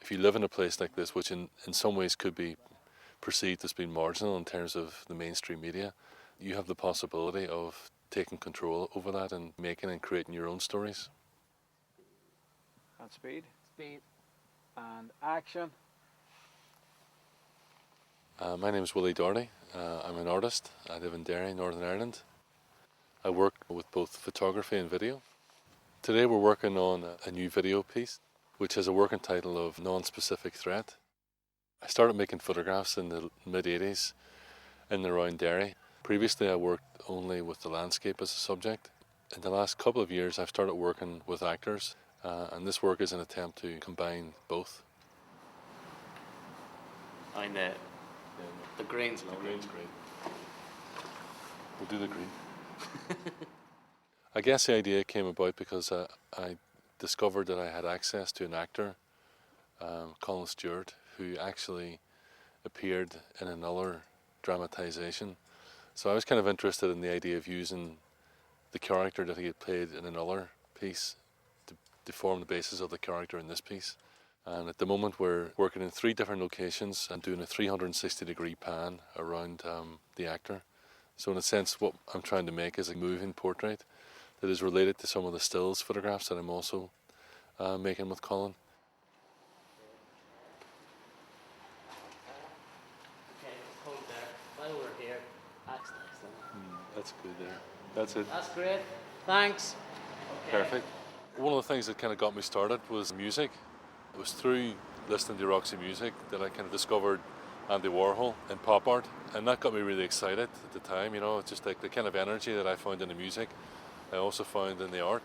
if you live in a place like this, which in some ways could be perceived as being marginal in terms of the mainstream media, you have the possibility of taking control over that and making and creating your own stories. And speed. Speed. And action. My name is Willie Doherty. I'm an artist. I live in Derry, Northern Ireland. I work with both photography and video. Today we're working on a new video piece, which has a working title of Non-Specific Threat. I started making photographs in the mid-80s in and around Derry. Previously I worked only with the landscape as a subject. In the last couple of years I've started working with actors, and this work is an attempt to combine both. I know. The green's lovely. The green's great. We'll do the green. I guess the idea came about because I discovered that I had access to an actor, Colin Stewart, who actually appeared in another dramatisation. So I was kind of interested in the idea of using the character that he had played in another piece to form the basis of the character in this piece. And at the moment we're working in 3 different locations and doing a 360-degree pan around the actor. So in a sense what I'm trying to make is a moving portrait that is related to some of the stills photographs that I'm also making with Colin. Okay, hold there. While we're here, excellent. That's good there. That's it. That's great. Thanks. Okay. Perfect. One of the things that kind of got me started was music. It was through listening to Roxy Music that I kind of discovered Andy Warhol in pop art, and that got me really excited at the time. You know, it's just like the kind of energy that I found in the music, I also found in the art.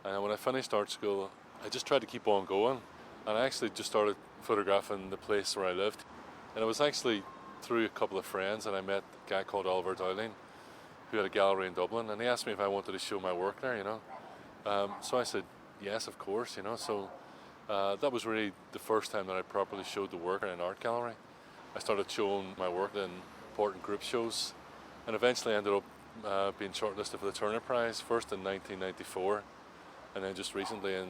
And when I finished art school, I just tried to keep on going, and I actually just started photographing the place where I lived. And it was actually through a couple of friends that I met a guy called Oliver Dowling, who had a gallery in Dublin, and he asked me if I wanted to show my work there, you know. So I said, yes, of course, you know. So that was really the first time that I properly showed the work in an art gallery. I started showing my work in important group shows, and eventually ended up being shortlisted for the Turner Prize, first in 1994, and then just recently in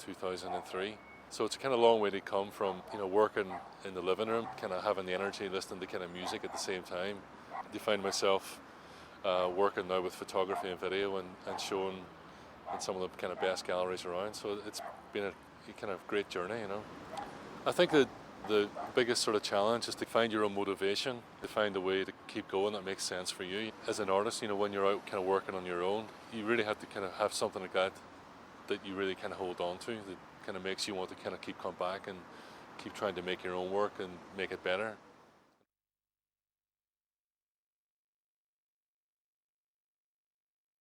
2003. So it's a kind of long way to come from, you know, working in the living room, kind of having the energy, listening to kind of music at the same time. I find myself working now with photography and video and showing in some of the kind of best galleries around. So it's been a kind of great journey, you know. I think that the biggest sort of challenge is to find your own motivation, to find a way to keep going that makes sense for you. As an artist, you know, when you're out kind of working on your own, you really have to kind of have something like that you really kind of hold on to, that kind of makes you want to kind of keep coming back and keep trying to make your own work and make it better.